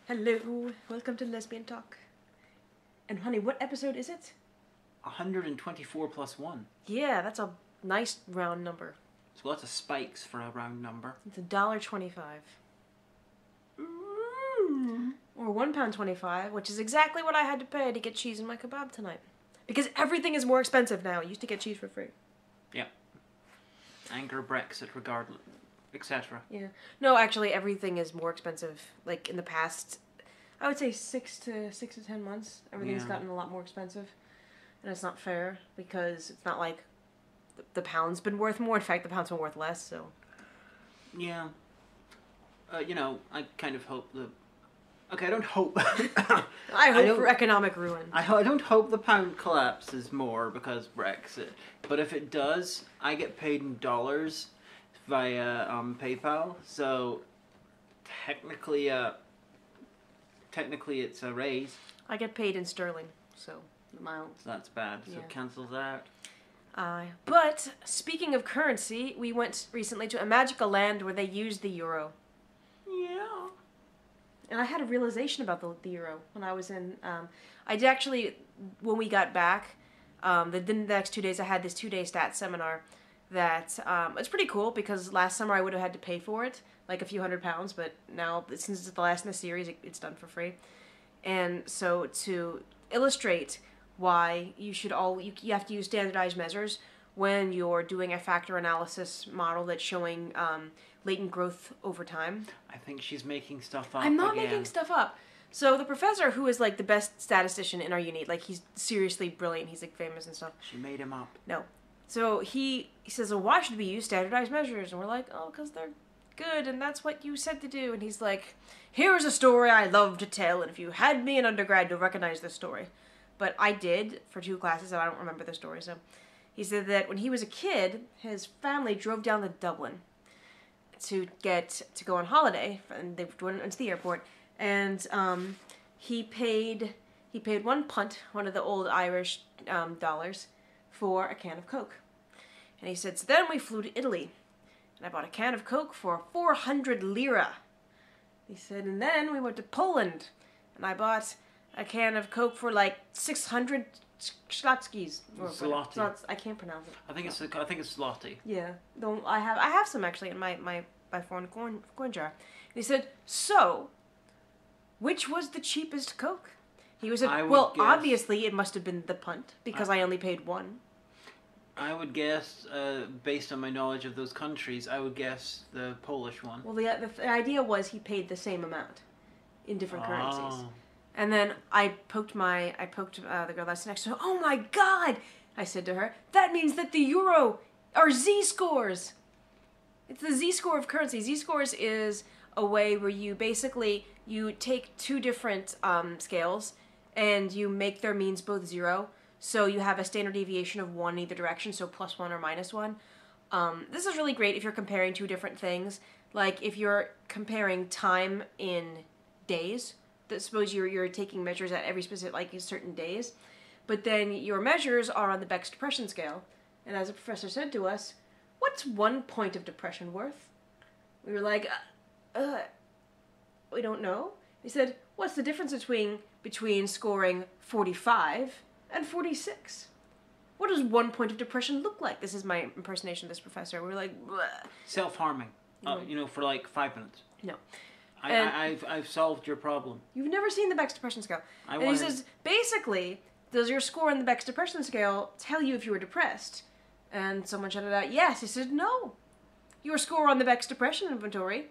Hello, welcome to Lesbian Talk. And honey, what episode is it? 124 plus 1. Yeah, that's a nice round number. There's lots of spikes for a round number. It's $1.25. Or £1.25, which is exactly what I had to pay to get cheese in my kebab tonight. Because everything is more expensive now. I used to get cheese for free. Yeah. Anger, Brexit, regardless, etc. Yeah. No, actually, everything is more expensive. Like, in the past, I would say 6 to 10 months, everything's gotten a lot more expensive. And it's not fair, because it's not like the pound's been worth more. In fact, the pound's been worth less, so... Yeah. I kind of hope the... Okay, I don't hope... I hope for economic ruin. I don't hope the pound collapses more because Brexit. But if it does, I get paid in dollars via PayPal. So technically it's a raise. I get paid in sterling, so the miles. So that's bad. So it cancels out. But speaking of currency, we went recently to a magical land where they used the euro. Yeah. And I had a realization about the euro when I was in... I did actually, when we got back, the next 2 days, I had this 2-day stats seminar that it's pretty cool because last summer I would have had to pay for it, like a few £100, but now, since it's the last in the series, it's done for free. And so to illustrate why you have to use standardized measures when you're doing a factor analysis model that's showing latent growth over time. I think she's making stuff up. I'm not making stuff up. So the professor, who is like the best statistician in our unit, like he's seriously brilliant, he's like famous and stuff. She made him up. No. So he says, well, why should we use standardized measures? And we're like, oh, because they're good and that's what you said to do. And he's like, here's a story I love to tell, and if you had me in undergrad, you'll recognize this story. But I did for 2 classes, and I don't remember the story. So he said that when he was a kid, his family drove down to Dublin to go on holiday, and they went into the airport, and he paid £1, one of the old Irish dollars, for a can of Coke. And he said, so then we flew to Italy, and I bought a can of Coke for 400 lira. He said, and then we went to Poland, and I bought a can of Coke for like 600 Schlotzkis. Zloty. I can't pronounce it. I think it's Zloty. Yeah. I have some actually in my foreign coin jar. And he said, so, which was the cheapest Coke? He was like, well, obviously it must have been the punt, because I only paid 1. I would guess, based on my knowledge of those countries, I would guess the Polish one. Well, the idea was he paid the same amount in different currencies. And then I poked the girl that's next to her. Oh my God! I said to her, that means that the euro are z-scores. It's the z-score of currency. Z-scores is a way where you take 2 different scales and you make their means both 0. So you have a standard deviation of 1 in either direction, so +1 or -1. This is really great if you're comparing 2 different things. Like if you're comparing time in days. Suppose you're taking measures at every specific, like certain days, but then your measures are on the Beck's depression scale. And as a professor said to us, what's 1 point of depression worth? We were like, we don't know. He said, what's the difference between scoring 45 and 46? What does 1 point of depression look like? This is my impersonation of this professor. We were like, bleh. Self-harming. For like 5 minutes. No. I've solved your problem. You've never seen the Beck's depression scale. And he says, basically, does your score on the Beck's depression scale tell you if you were depressed? And someone shouted out, yes. He said, no. Your score on the Beck's depression inventory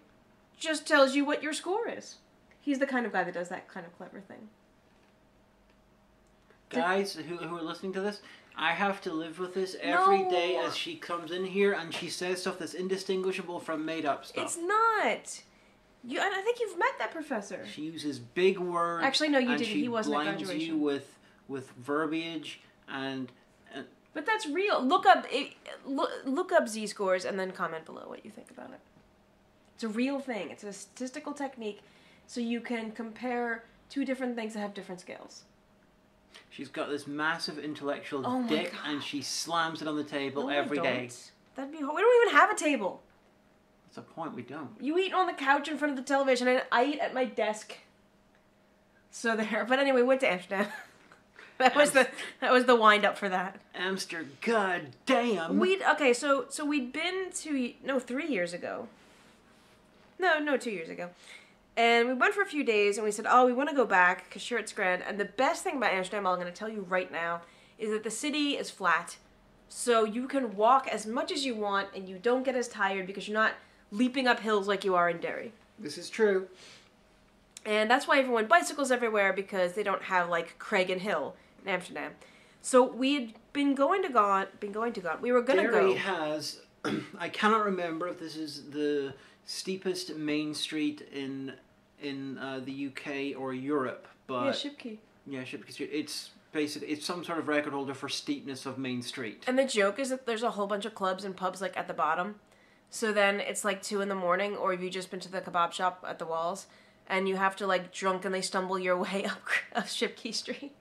just tells you what your score is. He's the kind of guy that does that kind of clever thing. Guys who are listening to this, I have to live with this every day as she comes in here and she says stuff that's indistinguishable from made-up stuff. It's not. I think you've met that professor. She uses big words. Actually, no, you didn't. He wasn't at graduation. She blinds you with verbiage and. But that's real. Look up z-scores and then comment below what you think about it. It's a real thing. It's a statistical technique, so you can compare 2 different things that have different scales. She's got this massive intellectual dick, and she slams it on the table every day. That'd be. We don't even have a table. That's the point. We don't. You eat on the couch in front of the television, and I eat at my desk. So there. But anyway, we went to Amsterdam. That was the wind up for that. Amsterdam, god damn. So we'd been to 3 years ago. No, 2 years ago. And we went for a few days, and we said, we want to go back, because sure, it's grand. And the best thing about Amsterdam, I'm going to tell you right now, is that the city is flat. So you can walk as much as you want, and you don't get as tired, because you're not leaping up hills like you are in Derry. This is true. And that's why everyone bicycles everywhere, because they don't have, like, Craig and Hill in Amsterdam. So we had been going to God. We were going to go. Derry has, I cannot remember if this is the steepest main street in the UK or Europe, but Shipquay. Yeah, Shipquay Street. It's some sort of record holder for steepness of Main Street. And the joke is that there's a whole bunch of clubs and pubs like at the bottom, so then it's like 2 a.m, or have you just been to the kebab shop at the Walls, and you have to like drunkenly stumble your way up Shipquay Street.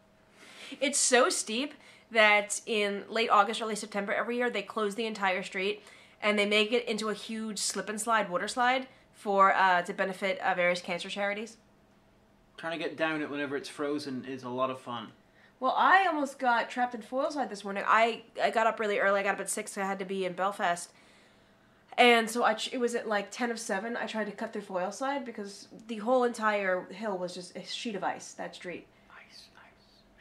It's so steep that in late August, early September every year they close the entire street, and they make it into a huge slip and slide water slide to benefit various cancer charities. Trying to get down it whenever it's frozen is a lot of fun. Well, I almost got trapped in foil slide this morning. I got up really early. I got up at 6, so I had to be in Belfast. And so it was at like 10 of 7. I tried to cut through foil slide because the whole entire hill was just a sheet of ice, that street. Nice.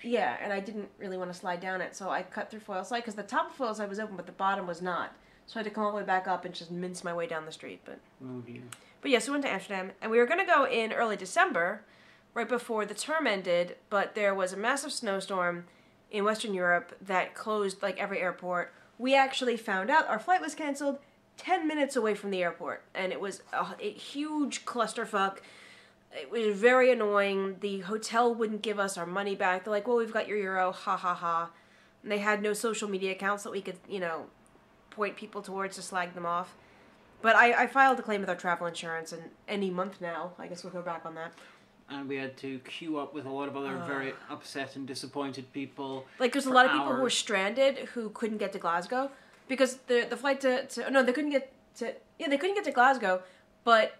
Yeah, and I didn't really want to slide down it, so I cut through foil slide because the top of foil slide was open, but the bottom was not. So I had to come all the way back up and just mince my way down the street. Oh, dear. But yeah, so we went to Amsterdam, and we were going to go in early December, right before the term ended, but there was a massive snowstorm in Western Europe that closed like every airport. We actually found out our flight was canceled 10 minutes away from the airport, and it was a huge clusterfuck. It was very annoying. The hotel wouldn't give us our money back. They're like, well, we've got your euro, ha ha ha. And they had no social media accounts that we could, point people towards to slag them off. But I filed a claim with our travel insurance, and any month now, I guess we'll go back on that. And we had to queue up with a lot of other very upset and disappointed people. Like, there's a lot of people who were stranded who couldn't get to Glasgow because the flight they couldn't get to Glasgow, but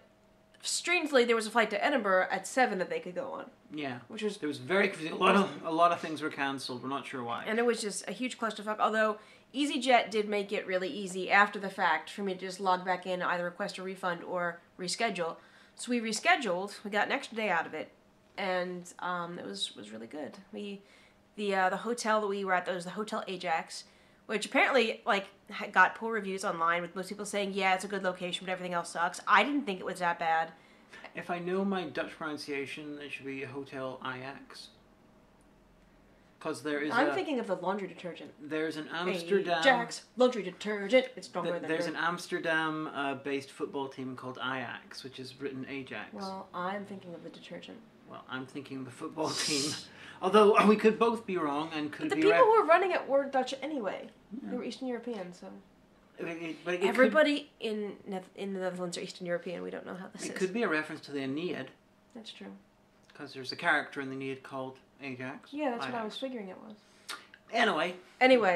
strangely there was a flight to Edinburgh at 7 that they could go on. Yeah, there was very confusing. A lot of things were cancelled. We're not sure why. And it was just a huge clusterfuck. Although EasyJet did make it really easy after the fact for me to just log back in, either request a refund or reschedule. So we rescheduled. We got an extra day out of it, and it was really good. The hotel that we were at, that was the Hotel Ajax, which apparently got poor reviews online, with most people saying, yeah, it's a good location, but everything else sucks. I didn't think it was that bad. If I know my Dutch pronunciation, it should be Hotel Ajax. Because there is I'm thinking of the laundry detergent. There's an Amsterdam... Ajax laundry detergent. It's stronger than There's an Amsterdam-based football team called Ajax, which is written Ajax. Well, I'm thinking of the detergent. Well, I'm thinking of the football team. Although we could both be wrong and could but be the people who were running it were Dutch anyway. Yeah. They were Eastern European, so... Everybody in the Netherlands are Eastern European. We don't know how this is. It could be a reference to the Aeneid. That's true. Because there's a character in the Aeneid called Ajax. Yeah, that's what I was figuring it was. Anyway,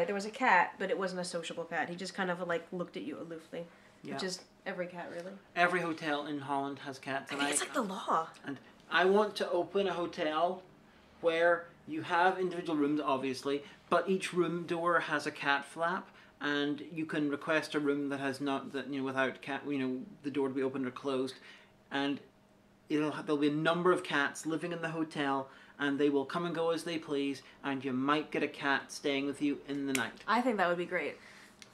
there was a cat, but it wasn't a sociable cat. He just kind of looked at you aloofly. Yeah. Which is every cat, really. Every hotel in Holland has cats. I think it's like the law. And I want to open a hotel where you have individual rooms, obviously, but each room door has a cat flap. And you can request a room that has without cat, the door to be opened or closed, and there'll be a number of cats living in the hotel, and they will come and go as they please, and you might get a cat staying with you in the night. I think that would be great.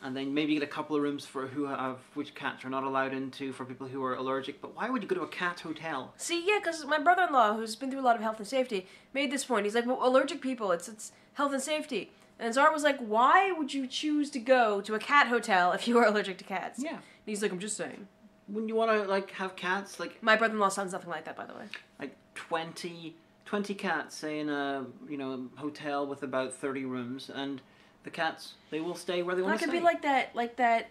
And then maybe get a couple of rooms for which cats are not allowed into for people who are allergic. But why would you go to a cat hotel? See, yeah, because my brother-in-law, who's been through a lot of health and safety, made this point. He's like, well, allergic people, it's health and safety. And Zara was like, why would you choose to go to a cat hotel if you are allergic to cats? Yeah. And he's like, I'm just saying. Wouldn't you want to, have cats? My brother-in-law sounds nothing like that, by the way. 20 cats, say, in a, hotel with about 30 rooms, and the cats, they will stay where they want to stay. It could be like that,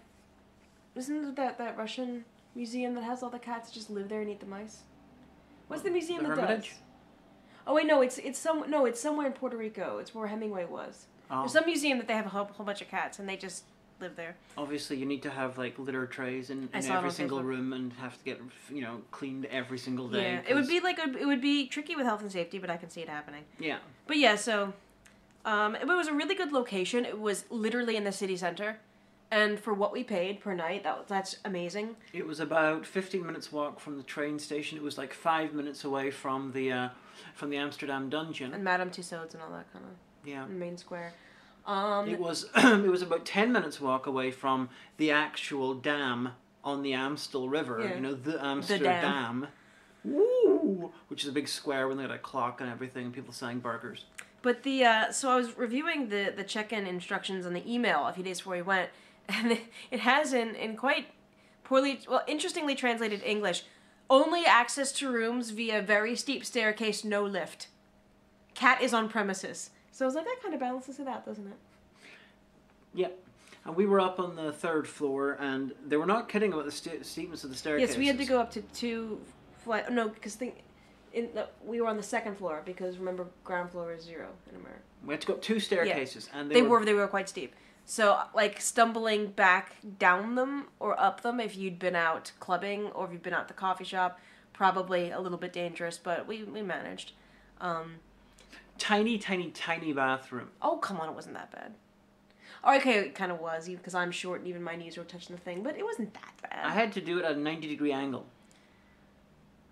isn't that Russian museum that has all the cats that just live there and eat the mice? What's the museum that does? Oh, wait, no, it's somewhere in Puerto Rico. It's where Hemingway was. Oh. There's some museum that they have a whole bunch of cats, and they just live there. Obviously, you need to have like litter trays in I saw it every on single Facebook. room and have to get cleaned every single day. Yeah, it would be it would be tricky with health and safety, but I can see it happening. Yeah. But yeah, so it was a really good location. It was literally in the city center, and for what we paid per night, that's amazing. It was about 15 minutes walk from the train station. It was like 5 minutes away from the Amsterdam dungeon. And Madame Tussauds and all that kind of main square. It was it was about 10 minutes walk away from the actual dam on the Amstel River. Yeah. The Amsterdam. Woo! Which is a big square when they had a clock and everything. People selling burgers. But so I was reviewing the check-in instructions on the email a few days before we went, and it has in quite interestingly translated English, only access to rooms via very steep staircase, no lift. Cat is on premises. So I was like, that kind of balances it out, doesn't it? Yeah. And we were up on the 3rd floor, and they were not kidding about the steepness of the staircases. Yes, we had to go up to 2 flights. No, because we were on the 2nd floor, because remember, ground floor is 0 in America. We had to go up 2 staircases, and they were quite steep. So, like, stumbling back down them or up them if you'd been out clubbing or if you'd been out at the coffee shop, probably a little bit dangerous, but we managed. Tiny, tiny, tiny bathroom. Oh, come on, it wasn't that bad. Oh, okay, it kind of was, because I'm short and even my knees were touching the thing, but it wasn't that bad. I had to do it at a 90-degree angle.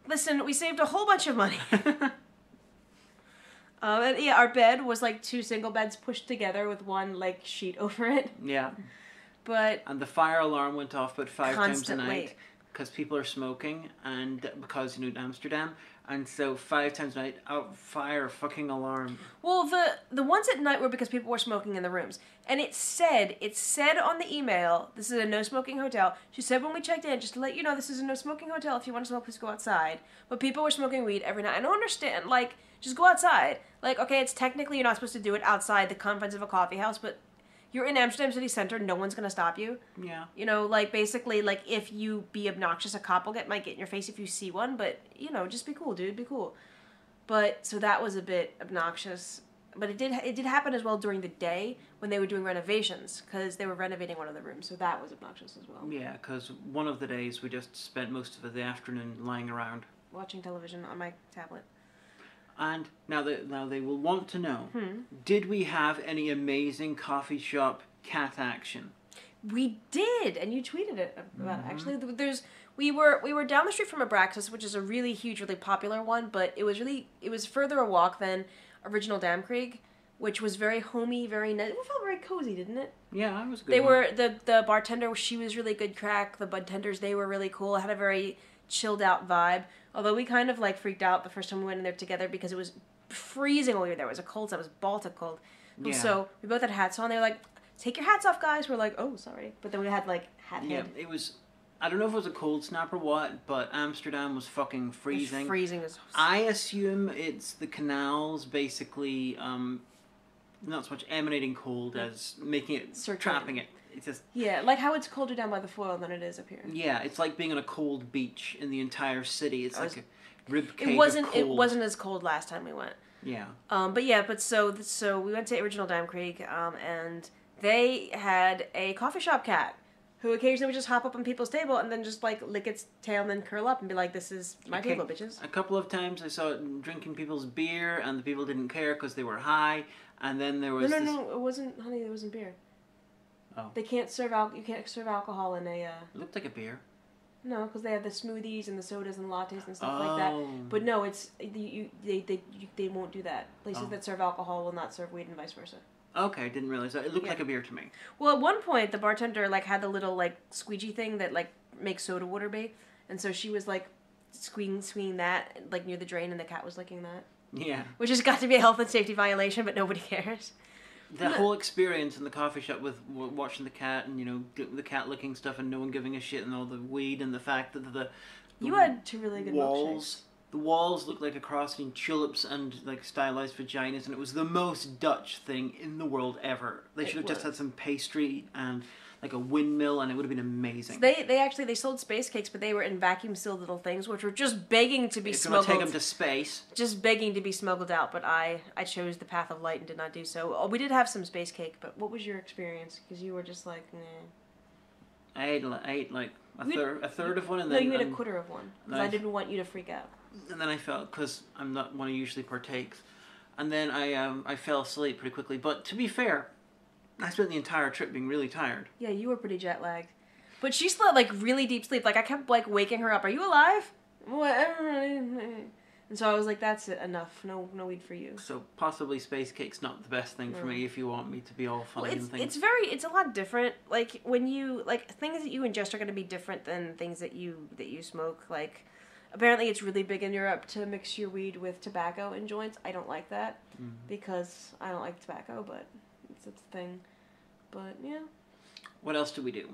Listen, we saved a whole bunch of money. And yeah, our bed was like 2 single beds pushed together with one like sheet over it. Yeah. But and the fire alarm went off about 5 constantly. times a night because people are smoking and because Amsterdam, and so 5 times a night, fire fucking alarm. Well, the ones at night were because people were smoking in the rooms, and it said on the email, this is a no smoking hotel. She said when we checked in, just to let you know, this is a no smoking hotel. If you want to smoke, please go outside. But people were smoking weed every night. I don't understand. Like, just go outside. Like, okay, it's technically you're not supposed to do it outside the confines of a coffee house, but you're in Amsterdam city center. No one's gonna stop you. Yeah. Like basically, like if you be obnoxious, a cop might get in your face if you see one. But just be cool, dude. Be cool. But so that was a bit obnoxious. But it did happen as well during the day when they were doing renovations because they were renovating one of the rooms. So that was obnoxious as well. Yeah, because one of the days we just spent most of the afternoon lying around watching television on my tablet. And now they will want to know, did we have any amazing coffee shop cat action? We did, and you tweeted it about it. Actually, we were down the street from Abraxas, which is a really huge, really popular one, but it was further a walk than Original Dam Creek, which was very homey, very nice. It felt very cozy, didn't it? Yeah, it was good. They were the bartender. She was really good crack. The bartenders, they were really cool. It had a very chilled out vibe. Although we kind of like freaked out the first time we went in there together because it was freezing when we were there. It was a cold, so it was Baltic cold. Yeah. So we both had hats on. They were like, take your hats off, guys. We're like, oh, sorry. But then we had like hat head. Yeah, it was, I don't know if it was a cold snap or what, but Amsterdam was fucking freezing. It was freezing. I assume it's the canals basically, not so much emanating cold as making it, trapping it. It's just, yeah, like how it's colder down by the foil than it is up here. Yeah, it's like being on a cold beach in the entire city. It's like a rib cage of cold. It wasn't as cold last time we went. Yeah. But so we went to Original Dam Creek, and they had a coffee shop cat who occasionally would just hop up on people's table and then just like lick its tail and then curl up and be like, "This is my table, bitches." A couple of times I saw it drinking people's beer, and the people didn't care because they were high. And then there was no, it wasn't, honey. It wasn't beer. Oh. They can't serve you can't serve alcohol in a... It looked like a beer. No, because they have the smoothies and the sodas and lattes and stuff like that. But no, they won't do that. Places that serve alcohol will not serve weed and vice versa. Okay, I didn't realize that. It looked like a beer to me. Well, at one point, the bartender like had the little like squeegee thing that like makes soda water be, and so she was like swinging that like near the drain, and the cat was licking that. Yeah. Which has got to be a health and safety violation, but nobody cares. The whole experience in the coffee shop with watching the cat and, the cat licking stuff and no one giving a shit and all the weed and the fact that you had 2 really good walls. The walls looked like a cross between tulips and like stylized vaginas, and it was the most Dutch thing in the world ever. They should have just had some pastry and like a windmill, and it would have been amazing. So they sold space cakes, but they were in vacuum sealed little things, which were just begging to be smuggled. If you want to take them to space, just begging to be smuggled out. But I chose the path of light and did not do so. Oh, we did have some space cake, but what was your experience? Because you were just like, nah. I ate like a third of one, and no, then you ate a quarter of one because I didn't want you to freak out. And then I felt, because I'm not one who usually partakes, and then I fell asleep pretty quickly. But to be fair, I spent the entire trip being really tired. Yeah, you were pretty jet lagged, but she slept like really deep sleep. Like I kept like waking her up. Are you alive? And so I was like, that's it, enough. No weed for you. So possibly space cake's not the best thing for me if you want me to be all funny and things. It's a lot different. Like when you things that you ingest are going to be different than things that you smoke. Like apparently it's really big in Europe to mix your weed with tobacco in joints. I don't like that because I don't like tobacco, but it's a thing. But yeah. What else did we do?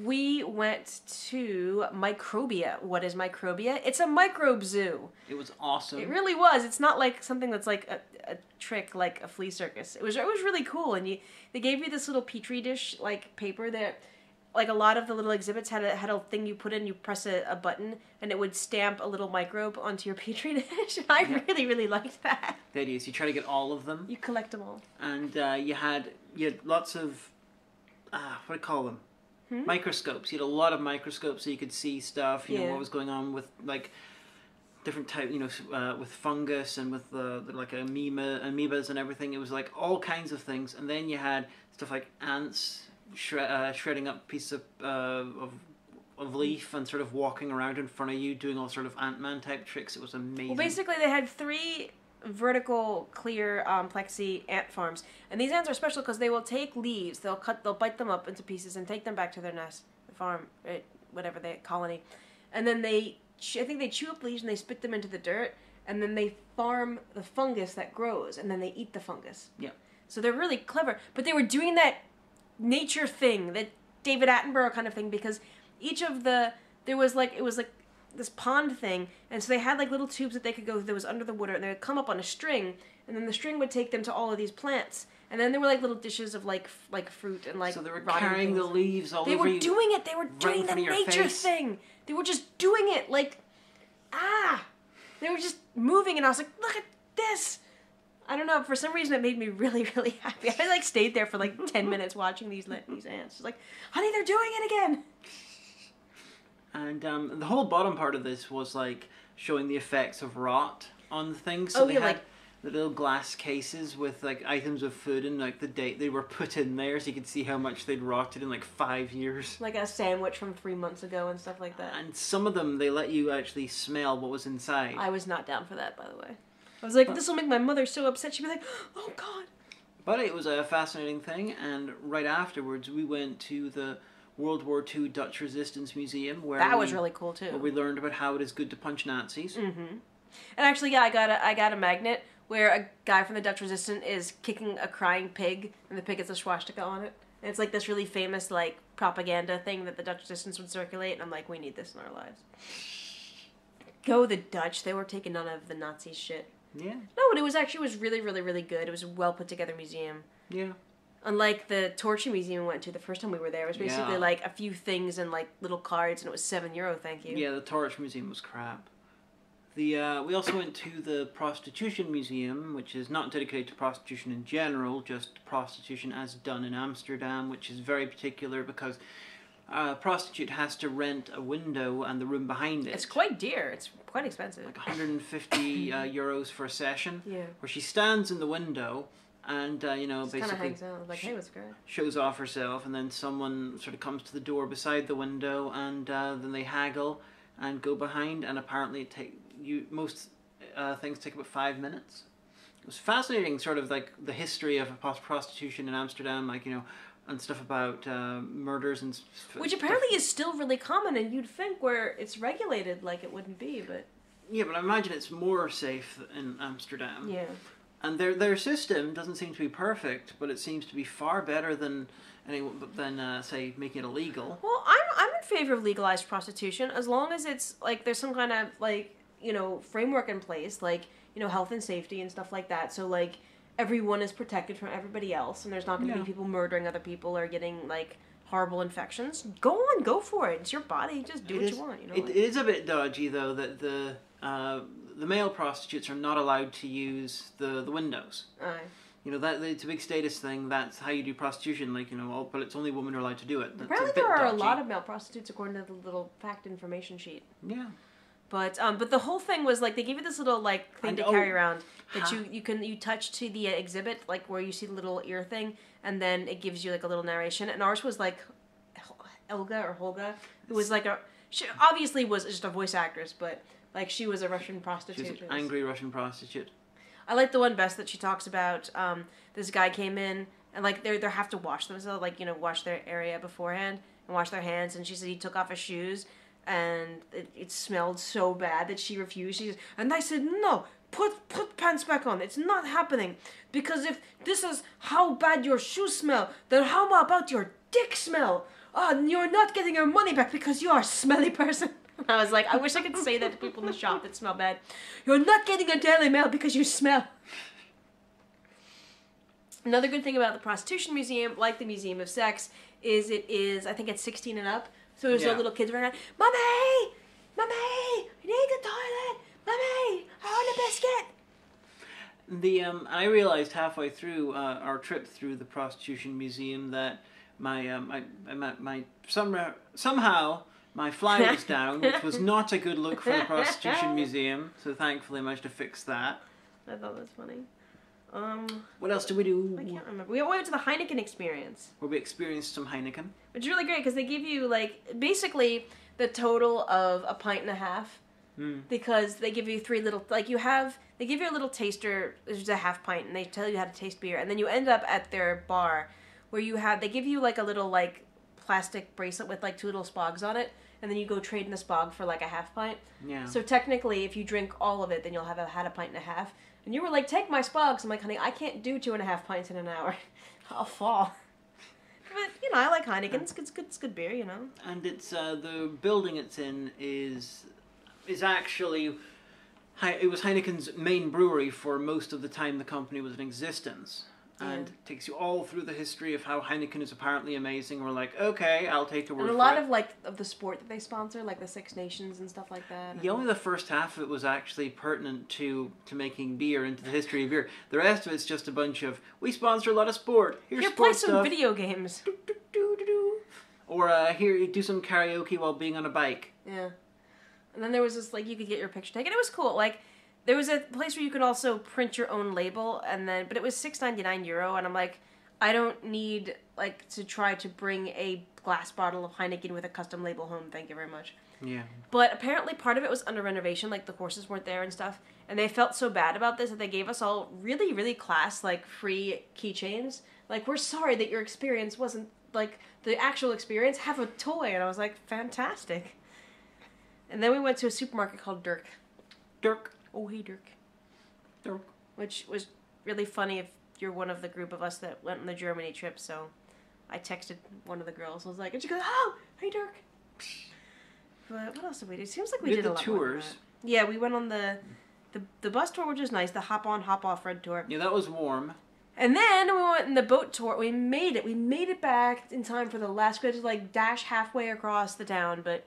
We went to Microbia. What is Microbia? It's a microbe zoo. It was awesome. It really was. It's not like something that's like a trick, like a flea circus. It was really cool. And they gave you this little petri dish like paper that, like a lot of the little exhibits had a thing you put in. You press a button and it would stamp a little microbe onto your petri dish. I really liked that. The idea is you try to get all of them. You collect them all. And you had lots of what do you call them? Microscopes. You had a lot of microscopes so you could see stuff, you know, what was going on with like different type, with fungus and with the like amoebas and everything. It was like all kinds of things. And then you had stuff like ants shredding up pieces of leaf and sort of walking around in front of you doing all sort of Ant-Man type tricks. It was amazing. Well, basically they had 3 vertical clear plexi ant farms, and these ants are special because they will take leaves, they'll bite them up into pieces and take them back to their nest, the farm, whatever colony, and then I think they chew up leaves and they spit them into the dirt, and then they farm the fungus that grows, and then they eat the fungus. Yeah. So they're really clever, but they were doing that nature thing, that David Attenborough kind of thing, because each of it was like this pond thing, and so they had like little tubes that they could go through that was under the water, and they would come up on a string, and then the string would take them to all of these plants, and then there were like little dishes of like fruit and like so they were carrying the leaves all over you. They were doing it. They were doing the nature thing. They were just doing it like they were just moving, and I was like, look at this. I don't know, for some reason it made me really happy. I like stayed there for like 10 minutes watching these ants. It's like, honey, they're doing it again. And the whole bottom part of this was like showing the effects of rot on things. So they had the little glass cases with like items of food and like the date they were put in there, so you could see how much they'd rotted in like 5 years. Like a sandwich from 3 months ago and stuff like that. And some of them they let you actually smell what was inside. I was not down for that, by the way. I was like, this will make my mother so upset. She'd be like, oh God. But it was a fascinating thing, and right afterwards we went to the World War II Dutch Resistance Museum, where that was really cool too. Where we learned about how it is good to punch Nazis. Mm-hmm. And actually, yeah, I got a magnet where a guy from the Dutch Resistance is kicking a crying pig, and the pig has a swastika on it. And it's like this really famous like propaganda thing that the Dutch Resistance would circulate, and I'm like, we need this in our lives. Go the Dutch! They were taking none of the Nazi shit. Yeah. No, but it was really good. It was a well put together museum. Yeah. Unlike the torture museum we went to the first time we were there, it was basically like a few things and like little cards, and it was €7, thank you. Yeah, the torture museum was crap. We also went to the prostitution museum, which is not dedicated to prostitution in general, just prostitution as done in Amsterdam, which is very particular because a prostitute has to rent a window and the room behind it. It's quite dear. It's quite expensive. Like 150 euros for a session. Yeah. Where she stands in the window and, basically kind of hangs out. Like, hey, what's good? Shows off herself, and then someone sort of comes to the door beside the window, and then they haggle and go behind, and apparently most things take about 5 minutes. It was fascinating, sort of like the history of prostitution in Amsterdam, like, and stuff about murders and which apparently is still really common, and you'd think where it's regulated like it wouldn't be, but... Yeah, but I imagine it's more safe in Amsterdam. Yeah. And their system doesn't seem to be perfect, but it seems to be far better than say making it illegal. Well, I'm in favor of legalized prostitution as long as it's like there's some kind of like framework in place, like health and safety and stuff like that. So like everyone is protected from everybody else, and there's not going to be people murdering other people or getting like horrible infections, go for it. It's your body. Just do what you want. You know. It is a bit dodgy though that the male prostitutes are not allowed to use the windows. Aye. You know, that it's a big status thing. That's how you do prostitution. Like, you know, but it's only women are allowed to do it. That's apparently, there are a lot of male prostitutes according to the little fact information sheet. Yeah. But the whole thing was like they give you this little like thing to carry around that you touch to the exhibit, like where you see the little ear thing, and then it gives you like a little narration. And ours was like Holga, who was like she obviously was just a voice actress, but like she was a Russian prostitute. She was an angry Russian prostitute. I like the one best that she talks about. This guy came in and like they have to wash themselves, like, you know, wash their area beforehand and wash their hands. And she said he took off his shoes and it smelled so bad that she refused. And I said, no, put pants back on. It's not happening, because if this is how bad your shoes smell, then how about your dick smell? Oh, you're not getting your money back because you are a smelly person. I was like, I wish I could say that to people in the shop that smell bad. You're not getting a Daily Mail because you smell. Another good thing about the Prostitution Museum, like the Museum of Sex, is I think it's 16 and up. So there's no little kids running around, Mommy! Mommy! I need the toilet! Mommy! I want a biscuit! I realized halfway through our trip through the Prostitution Museum that somehow my fly was down, which was not a good look for the Prostitution Museum. So thankfully I managed to fix that. I thought that was funny. What else did we do? I can't remember. We went to the Heineken experience. Where we experienced some Heineken. Which is really great because they give you like basically the total of a pint and a half. Because they give you three little, like they give you a little taster, there's a half pint, and they tell you how to taste beer. And then you end up at their bar where they give you like a little like plastic bracelet with like two little spogs on it. And then you go trade in the spog for like a half pint. Yeah. So technically, if you drink all of it, then you'll have had a pint and a half. And you were like, take my spogs. I'm like, honey, I can't do 2.5 pints in an hour. I'll fall. But, you know, I like Heineken. It's good beer, you know. And it's, the building it's in is actually, it was Heineken's main brewery for most of the time the company was in existence. And it takes you all through the history of how Heineken is apparently amazing. We're like, okay, I'll take your word for it. And a lot of like of the sport that they sponsor, like the Six Nations and stuff like that. Yeah, only the first half of it was actually pertinent to making beer, into the history of beer. The rest of it's just a bunch of, we sponsor a lot of sport. Here's here, sport play some stuff. Video games. Or here, do some karaoke while being on a bike. Yeah. And then there was this, like, you could get your picture taken. It was cool. Like, there was a place where you could also print your own label, but it was €6.99, and I'm like, I don't need, like, to try to bring a glass bottle of Heineken with a custom label home, thank you very much. Yeah. But apparently part of it was under renovation, like the horses weren't there and stuff, and they felt so bad about this that they gave us all really, really class, like, free keychains. Like, we're sorry that your experience wasn't, like, the actual experience, have a toy, and I was like, fantastic. And then we went to a supermarket called Dirk. Oh, hey, Dirk. Which was really funny if you're one of the group of us that went on the Germany trip, so I texted one of the girls. I was like, and she goes, oh, hey, Dirk. But what else did we do? It seems like we did a lot more than that. Yeah, we went on the bus tour, which was nice, the hop-on, hop-off red tour. Yeah, that was warm. And then we went in the boat tour. We made it back in time for the last, we had to, like, dash halfway across the town, but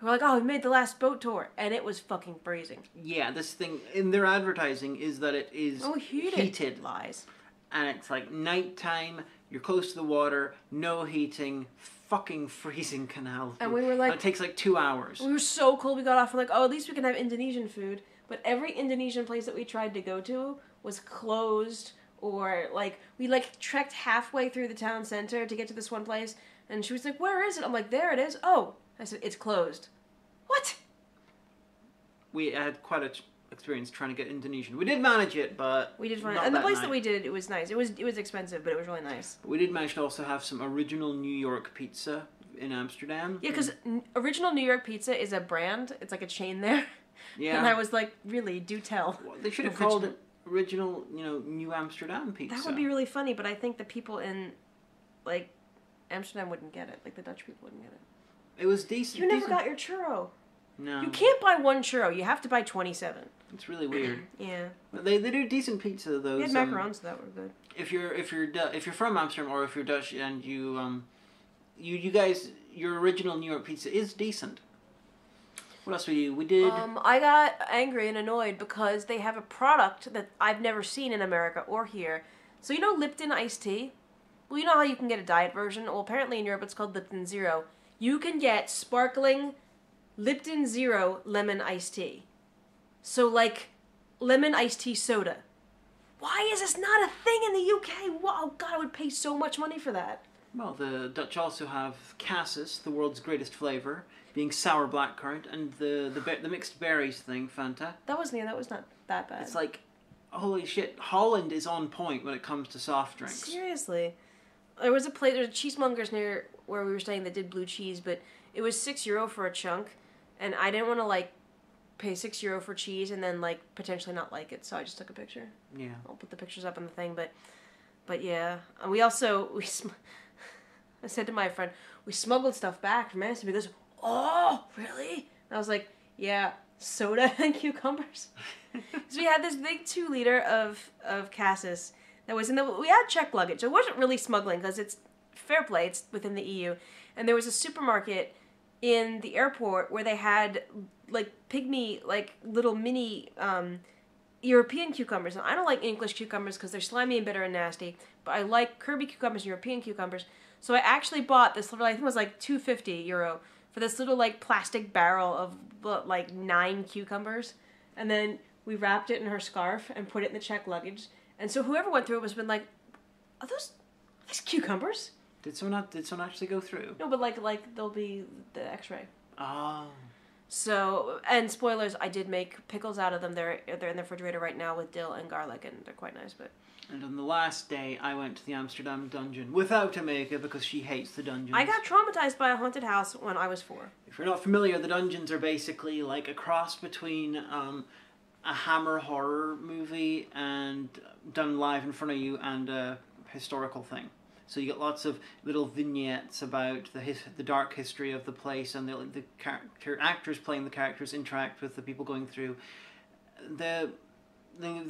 we're like, oh, we made the last boat tour, and it was fucking freezing. Yeah, this thing, in their advertising, is that it is heated. Lies. And it's like nighttime, you're close to the water, no heating, fucking freezing canal. And we were like... And it takes like 2 hours. We were so cold, we got off, we're like, oh, at least we can have Indonesian food. But every Indonesian place that we tried to go to was closed, or, like, we, like, trekked halfway through the town center to get to this one place, and she was like, where is it? I'm like, there it is. Oh. I said, it's closed. What? We had quite an experience trying to get Indonesian. We did manage it, but we did find it. And the place that we did it was nice. It was expensive, but it was really nice. We did manage to also have some original New York pizza in Amsterdam. Yeah, because original New York pizza is a brand. It's like a chain there. Yeah. And I was like, really, do tell. Well, they should have called it original, New Amsterdam pizza. That would be really funny, but I think the people in, like, Amsterdam wouldn't get it. Like, the Dutch people wouldn't get it. It was decent. You never got your churro. No. You can't buy one churro. You have to buy 27. It's really weird. Yeah. But they do decent pizza though. We had macarons that were good. If you're from Amsterdam or if you're Dutch and you you guys, your original New York pizza is decent. What else we did? I got angry and annoyed because they have a product that I've never seen in America or here. So you know Lipton iced tea? Well, you know how you can get a diet version? Well, apparently in Europe it's called Lipton Zero. You can get sparkling Lipton Zero lemon iced tea. So like lemon iced tea soda. Why is this not a thing in the UK? Wow, oh God, I would pay so much money for that. Well, the Dutch also have Cassis, the world's greatest flavour, being sour blackcurrant, and the mixed berries thing, Fanta. That was not that bad. It's like, holy shit, Holland is on point when it comes to soft drinks. Seriously. There was cheesemongers near where we were staying that did blue cheese, but it was €6 for a chunk, and I didn't want to, like, pay €6 for cheese and then, like, potentially not like it, so I just took a picture. Yeah. I'll put the pictures up on the thing, but yeah. And we also, I said to my friend, we smuggled stuff back from Amsterdam. He goes, oh, really? And I was like, yeah, soda and cucumbers. So we had this big 2-liter of Cassis that was we had checked luggage. It wasn't really smuggling because it's fair play, it's within the EU. And there was a supermarket in the airport where they had like pygmy, like little mini European cucumbers. And I don't like English cucumbers because they're slimy and bitter and nasty, but I like Kirby cucumbers and European cucumbers. So I actually bought this little, I think it was like €2.50 for this little like plastic barrel of like 9 cucumbers. And then we wrapped it in her scarf and put it in the checked luggage. And so whoever went through it was been like, are these cucumbers? Did someone actually go through? No, but like there'll be the X-ray. Oh. So, and spoilers, I did make pickles out of them. They're in the refrigerator right now with dill and garlic, and they're quite nice. But. And on the last day, I went to the Amsterdam dungeon without Amika because she hates the dungeons. I got traumatized by a haunted house when I was 4. If you're not familiar, the dungeons are basically like a cross between a Hammer horror movie and done live in front of you and a historical thing. So you get lots of little vignettes about the dark history of the place, and the actors playing the characters interact with the people going through. They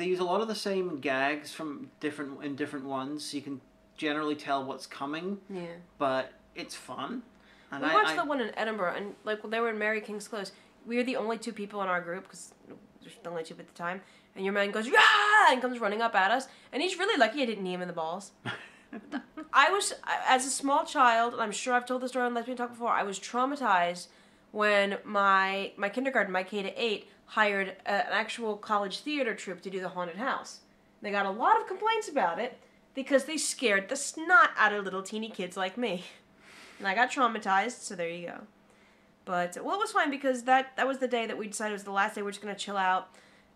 use a lot of the same gags from different ones, so you can generally tell what's coming. Yeah. But it's fun. And we watched the one in Edinburgh, and like when they were in Mary King's Close, we were the only 2 people in our group because there's the only 2 at the time. And your man goes, "Yeah!" and comes running up at us, and he's really lucky I didn't knee him in the balls. I was, as a small child, and I'm sure I've told the story on Lesbian Talk before, I was traumatized when my kindergarten, my K-8, hired an actual college theater troupe to do the haunted house. They got a lot of complaints about it because they scared the snot out of little teeny kids like me. And I got traumatized, so there you go. But, well, it was fine because that was the day that we decided was the last day we were just going to chill out.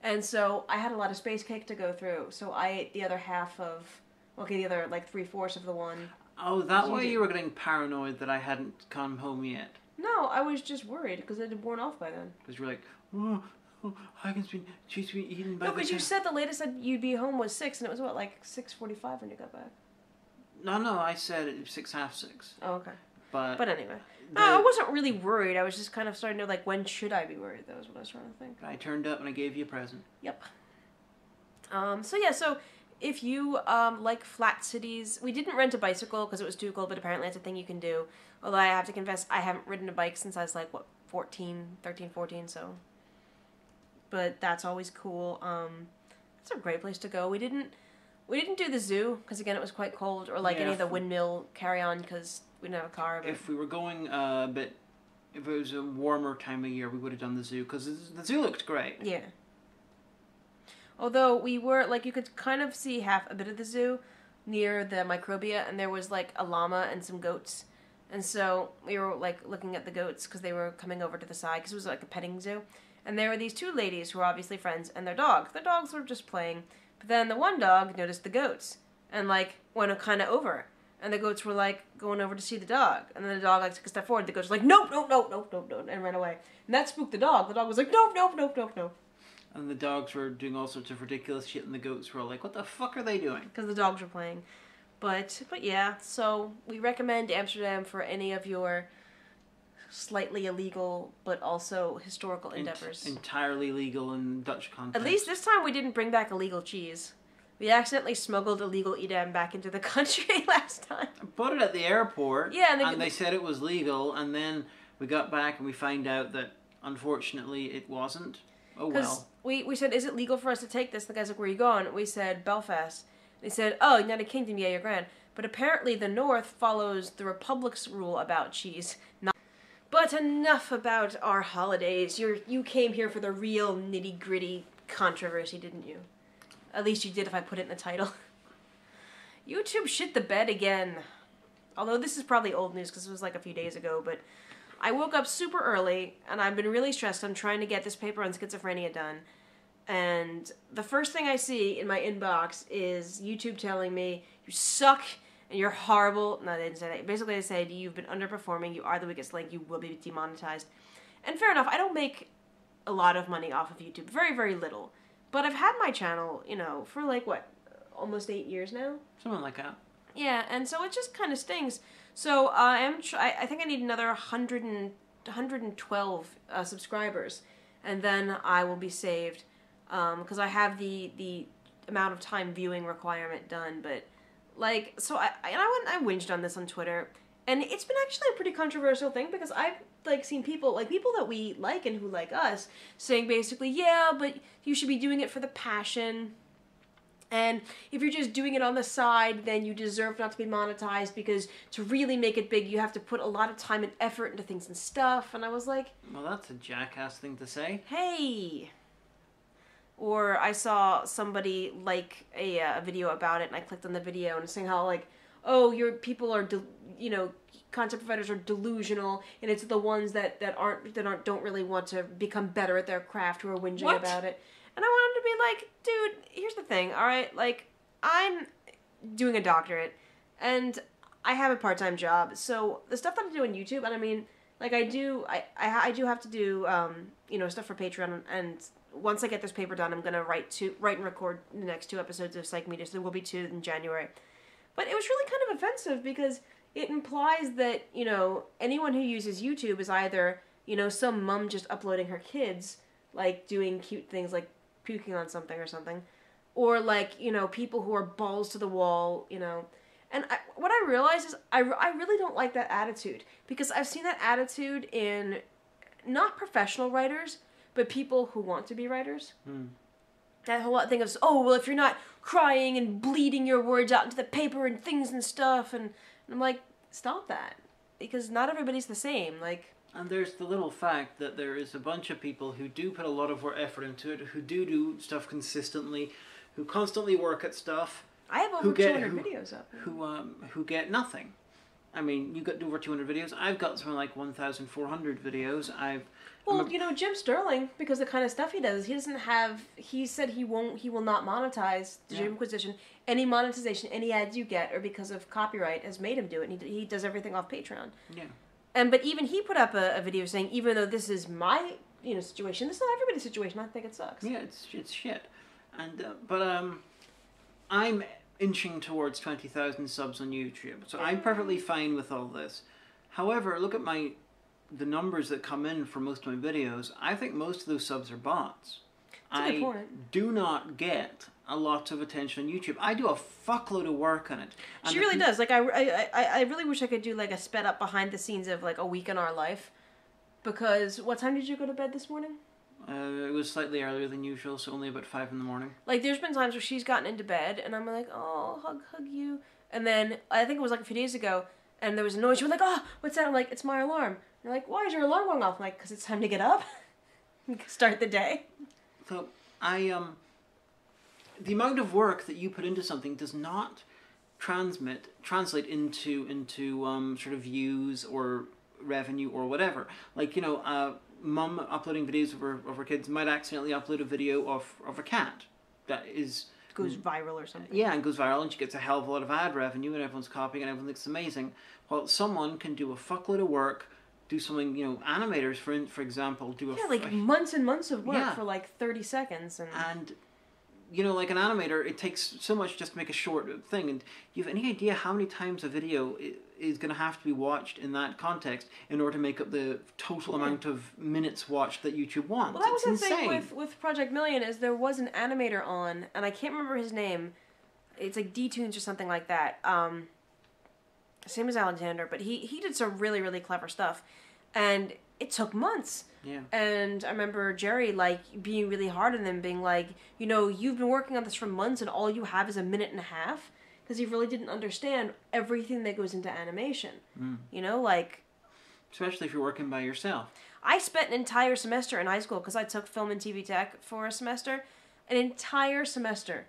And so I had a lot of space cake to go through, so I ate the other half of... Okay, the other, like, 3/4 of the one. Oh, that way you were getting paranoid that I hadn't come home yet. No, I was just worried, because it had worn off by then. Because you're like, she's been eaten by No, because you said the latest that you'd be home was 6, and it was, what, like 6:45 when you got back? No, I said it was 6, half 6. Oh, okay. But anyway. No, I wasn't really worried. I was just kind of starting to, like, when should I be worried? That was what I was trying to think. I turned up and I gave you a present. Yep. So if you like flat cities, we didn't rent a bicycle because it was too cold, but apparently it's a thing you can do. Although I have to confess, I haven't ridden a bike since I was like, 13, 14, so. But that's always cool. It's a great place to go. We didn't do the zoo because again it was quite cold, or like any of the windmill carry-on because we didn't have a car. But... If we were going if it was a warmer time of year, we would have done the zoo because the zoo looked great. Yeah. Although we were, like, you could kind of see a bit of the zoo near the microbia, and there was, like, a llama and some goats. And so we were, like, looking at the goats because they were coming over to the side because it was, like, a petting zoo. And there were these 2 ladies who were obviously friends and their dog. Their dogs were just playing. But then the one dog noticed the goats and, like, went kind of over. And the goats were, like, going over to see the dog. And then the dog, like, took a step forward. The goats were like, nope, and ran away. And that spooked the dog. The dog was like, nope. And the dogs were doing all sorts of ridiculous shit, and the goats were all like, what the fuck are they doing? Because the dogs were playing. But yeah, so we recommend Amsterdam for any of your slightly illegal, but also historical endeavors. Entirely legal in Dutch context. At least this time we didn't bring back illegal cheese. We accidentally smuggled illegal Edam back into the country last time. I bought it at the airport. Yeah, and they said it was legal, and then we got back and we found out that unfortunately it wasn't. Oh well. We said, is it legal for us to take this? The guy's like, where are you going? We said, Belfast. They said, oh, United Kingdom, yeah, you're grand. But apparently the North follows the Republic's rule about cheese. But enough about our holidays. You came here for the real nitty-gritty controversy, didn't you? At least you did if I put it in the title. YouTube shit the bed again. Although this is probably old news because it was like a few days ago, but I woke up super early and I've been really stressed. I'm trying to get this paper on schizophrenia done. And the first thing I see in my inbox is YouTube telling me, you suck and you're horrible. No, they didn't say that. Basically, they said, you've been underperforming, you are the weakest link, you will be demonetized. And fair enough, I don't make a lot of money off of YouTube. Very, very little. But I've had my channel, you know, for like, what, almost 8 years now? Something like that. Yeah, and so it just kind of stings. So I think I need another 112 subscribers, and then I will be saved. Because I have the amount of time viewing requirement done, but like, so I whinged on this on Twitter, and it's been actually a pretty controversial thing because I've like seen people that we like and who like us saying basically, yeah, but you should be doing it for the passion, and if you're just doing it on the side, then you deserve not to be monetized because to really make it big, you have to put a lot of time and effort into things and stuff. And I was like, well, that's a jackass thing to say. Hey. Or I saw somebody like a video about it, and I clicked on the video and saying how like, oh, your people are, content providers are delusional, and it's the ones that don't really want to become better at their craft who are whinging about it. And I wanted to be like, dude, here's the thing, all right? Like, I'm doing a doctorate, and I have a part-time job, so the stuff that I do on YouTube, and I mean, like I do have to do stuff for Patreon, and once I get this paper done, I'm gonna write and record the next 2 episodes of Psych Media, so there will be 2 in January. But it was really kind of offensive because it implies that, anyone who uses YouTube is either, some mom just uploading her kids, like doing cute things like puking on something or something, or like, people who are balls to the wall, And what I realized is I really don't like that attitude, because I've seen that attitude in not professional writers, but people who want to be writers. That whole thing of, oh, well, if you're not crying and bleeding your words out into the paper and things and stuff, and I'm like, stop that, because not everybody's the same. Like, and there's the little fact that there is a bunch of people who do put a lot of effort into it, who do stuff consistently, who constantly work at stuff. I have over 200 videos up. Who get nothing. I mean, you got over 200 videos. I've got something like 1,400 videos. Jim Sterling, because the kind of stuff he does, he said he will not monetize the Jim Inquisition. Any monetization, any ads you get are because of copyright has made him do it, and he does everything off Patreon. Yeah. But even he put up a video saying, even though this is my situation, this is not everybody's situation. I think it sucks. Yeah, it's shit. And I'm inching towards 20,000 subs on YouTube, so I'm perfectly fine with all this. However, look at the numbers that come in for most of my videos. I think most of those subs are bots. That's a good point. Do not get a lot of attention on YouTube. I do a fuckload of work on it. She really does. Like, I really wish I could do like a sped up behind the scenes of like a week in our life. Because what time did you go to bed this morning? It was slightly earlier than usual, so only about 5 in the morning. Like, there's been times where she's gotten into bed, and I'm like, oh, hug you. And then, I think it was like a few days ago, and there was a noise. She was like, oh, what's that? I'm like, it's my alarm. And you're like, why is your alarm going off? I'm like, because it's time to get up. Start the day. So, the amount of work that you put into something does not translate into sort of views or revenue or whatever. Like, mum uploading videos of her kids might accidentally upload a video of a cat that goes viral or something. Yeah, and goes viral, and she gets a hell of a lot of ad revenue, and everyone's copying, and everyone thinks it's amazing. Well, someone can do a fuckload of work, do something, animators, for example, do months and months of work for like 30 seconds. And like an animator, it takes so much just to make a short thing, and do you have any idea how many times a video is going to have to be watched in that context in order to make up the total amount of minutes watched that YouTube wants? Well, that was the thing with Project Million, is there was an animator on, and I can't remember his name, it's like D-Tunes or something like that. Same as Alexander, but he did some really, really clever stuff. And it took months. Yeah. And I remember Jerry, like, being really hard on them, being like, you know, you've been working on this for months and all you have is a minute and a half. Because he really didn't understand everything that goes into animation. You know, like... Especially if you're working by yourself. I spent an entire semester in high school, because I took film and TV tech for a semester. An entire semester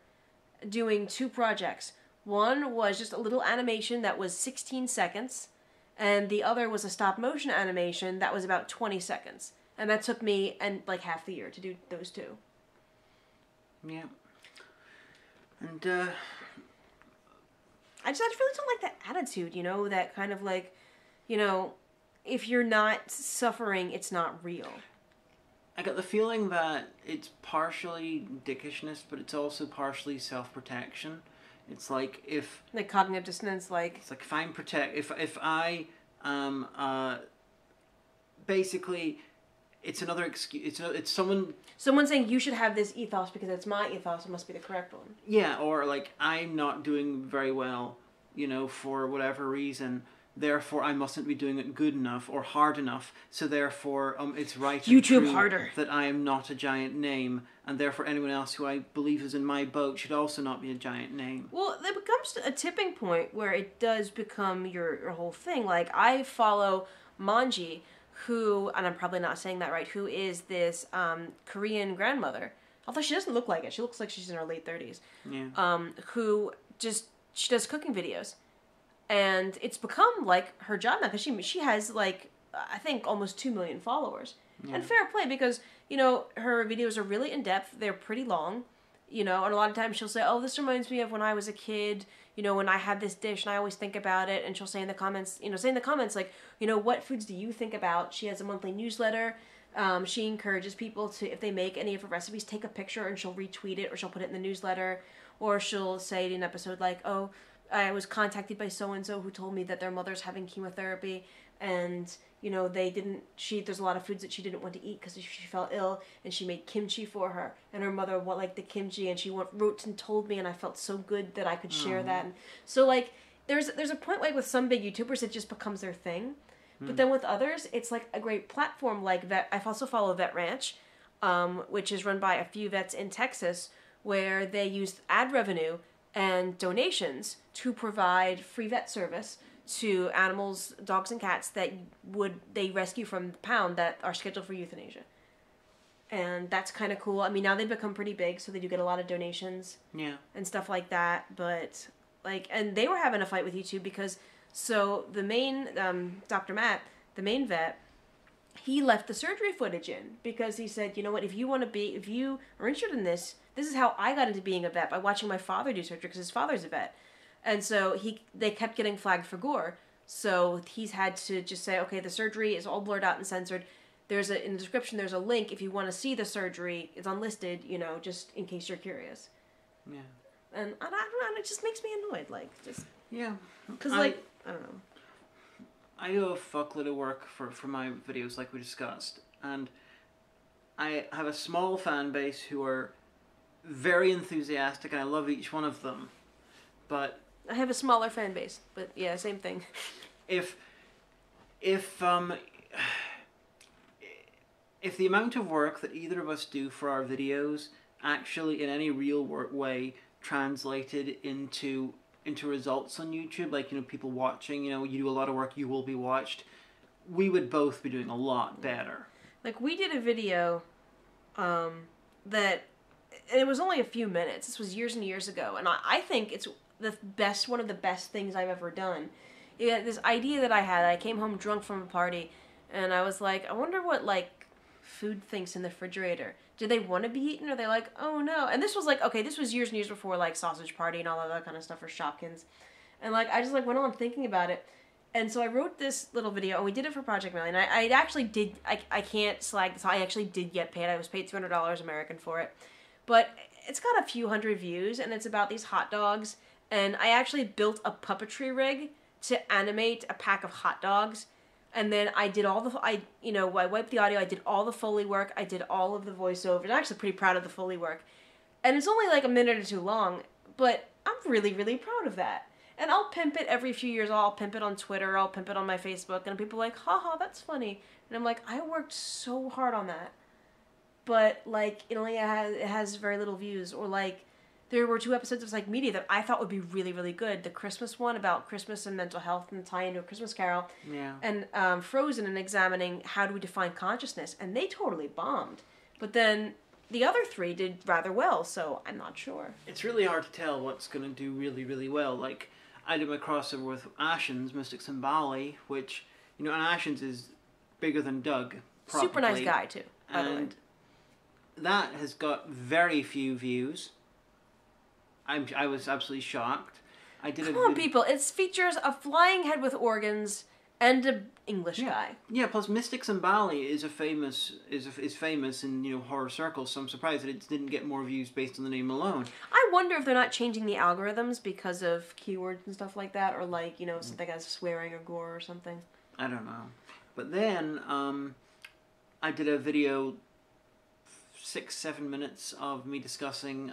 doing 2 projects. One was just a little animation that was 16 seconds. And the other was a stop-motion animation that was about 20 seconds. And that took me like half the year to do those 2. Yeah. And, I just really don't like that attitude, you know, that kind of like, you know, if you're not suffering, it's not real. I got the feeling that it's partially dickishness, but it's also partially self-protection. It's like if... Like cognitive dissonance, like... It's like if I basically, it's another excuse, it's someone... Someone saying you should have this ethos because it's my ethos, it must be the correct one. Yeah, or like, I'm not doing very well, you know, for whatever reason, therefore I mustn't be doing it good enough or hard enough, so therefore it's right and YouTube true harder. That I am not a giant name, and therefore anyone else who I believe is in my boat should also not be a giant name. Well, there becomes a tipping point where it does become your whole thing. Like, I follow Manji, who, and I'm probably not saying that right, who is this Korean grandmother. Although she doesn't look like it. She looks like she's in her late 30s. Yeah. Who she does cooking videos. And it's become, like, her job now, because she has, like, I think almost 2 million followers. Yeah. And fair play, because, you know, her videos are really in-depth. They're pretty long, you know, and a lot of times she'll say, oh, this reminds me of when I was a kid, you know, when I had this dish, and I always think about it, and she'll say in the comments, like, you know, what foods do you think about? She has a monthly newsletter. She encourages people to, if they make any of her recipes, take a picture, and she'll retweet it, or she'll put it in the newsletter, or she'll say in an episode, like, oh, I was contacted by so-and-so who told me that their mother's having chemotherapy, and, you know, there's a lot of foods that she didn't want to eat because she felt ill, and she made kimchi for her, and her mother liked the kimchi, and she wrote and told me, and I felt so good that I could share that. And so, like, there's a point, like, with some big YouTubers, it just becomes their thing. But then with others, it's, like, a great platform, like Vet. I also follow Vet Ranch, which is run by a few vets in Texas, where they use ad revenue and donations to provide free vet service to animals, dogs and cats that they rescue from the pound that are scheduled for euthanasia. And that's kind of cool. I mean, now they've become pretty big, so they do get a lot of donations. Yeah. And stuff like that. But, like, and they were having a fight with YouTube because, so the main, Dr. Matt, the main vet, he left the surgery footage in because he said, you know what, if you are interested in this is how I got into being a vet, by watching my father do surgery because his father's a vet. And so they kept getting flagged for gore. So he's had to just say, okay, the surgery is all blurred out and censored. In the description, there's a link if you want to see the surgery. It's unlisted, you know, just in case you're curious. Yeah. And I don't know, it just makes me annoyed, like, just... Yeah. Because, like, I don't know. I do a fuckload of work for my videos, like we discussed. And I have a small fan base who are very enthusiastic, and I love each one of them. But... I have a smaller fan base, but yeah, same thing. If the amount of work that either of us do for our videos actually in any real way translated into results on YouTube, like, you know, people watching, you know, you do a lot of work, you will be watched, we would both be doing a lot better. Like, we did a video that, and it was only a few minutes. This was years and years ago, and I think it's one of the best things I've ever done. Yeah, this idea that I had, I came home drunk from a party, and I was like, I wonder what, like, food thinks in the refrigerator. Do they want to be eaten? Or are they like, oh no? And this was like, okay, this was years and years before, like, Sausage Party and all of that kind of stuff for Shopkins. And, like, I just, like, went on thinking about it. And so I wrote this little video, and we did it for Project Melly. And I actually did, I can't slag this, I actually did get paid. I was paid $200 American for it. But it's got a few hundred views, and it's about these hot dogs. And I actually built a puppetry rig to animate a pack of hot dogs. And then I did I wiped the audio, I did all the Foley work, I did all of the voiceover. I'm actually pretty proud of the Foley work. And it's only like a minute or two long, but I'm really, really proud of that. And I'll pimp it every few years. I'll pimp it on Twitter. I'll pimp it on my Facebook. And people are like, haha, that's funny. And I'm like, I worked so hard on that. But, like, it only has very little views. Or, like, there were 2 episodes of Psych Media that I thought would be really, really good. The Christmas one about Christmas and mental health and tie into A Christmas Carol. Yeah. And Frozen and examining how do we define consciousness. And they totally bombed. But then the other 3 did rather well, so I'm not sure. It's really hard to tell what's going to do really, really well. Like, I did my crossover with Ashens, Mystics and Bali, which, you know, and Ashens is bigger than Doug, probably. Super nice guy, too, by the way. And that has got very few views. I was absolutely shocked. Come on, people. It features a flying head with organs and an English guy. Yeah, plus Mystics and Bali is famous in, you know, horror circles, so I'm surprised that it didn't get more views based on the name alone. I wonder if they're not changing the algorithms because of keywords and stuff like that, or like, you know, something as swearing or gore or something. I don't know. But then I did a video, 6-7 minutes of me discussing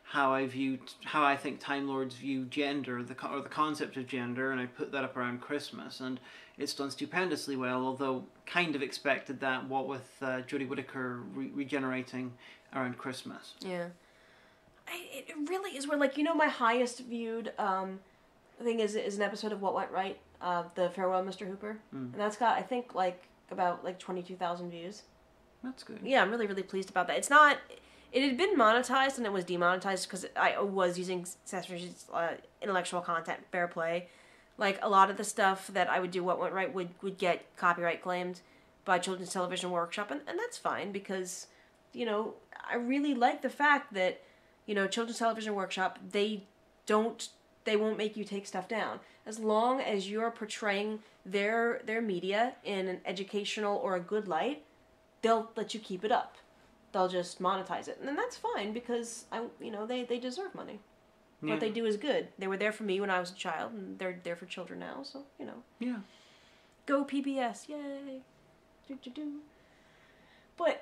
how I think Time Lords view gender, or the concept of gender, and I put that up around Christmas, and it's done stupendously well, although kind of expected that, what with Jodie Whittaker regenerating around Christmas. Yeah. It really is where, like, you know, my highest viewed thing is an episode of What Went Right, the Farewell Mr. Hooper, and that's got, I think, like, about, like, 22,000 views. That's good. Yeah, I'm really, really pleased about that. It's not... It had been monetized, and it was demonetized because I was using Sesame Street's intellectual content, fair play. Like, a lot of the stuff that I would do What Went Right would get copyright claimed by Children's Television Workshop, and that's fine because, you know, I really like the fact that, you know, Children's Television Workshop, they won't make you take stuff down. As long as you're portraying their media in an educational or a good light, they'll let you keep it up. They'll just monetize it. And then that's fine because, they deserve money. Yeah. What they do is good. They were there for me when I was a child, and they're there for children now, so, you know. Yeah. Go PBS, yay. Do. But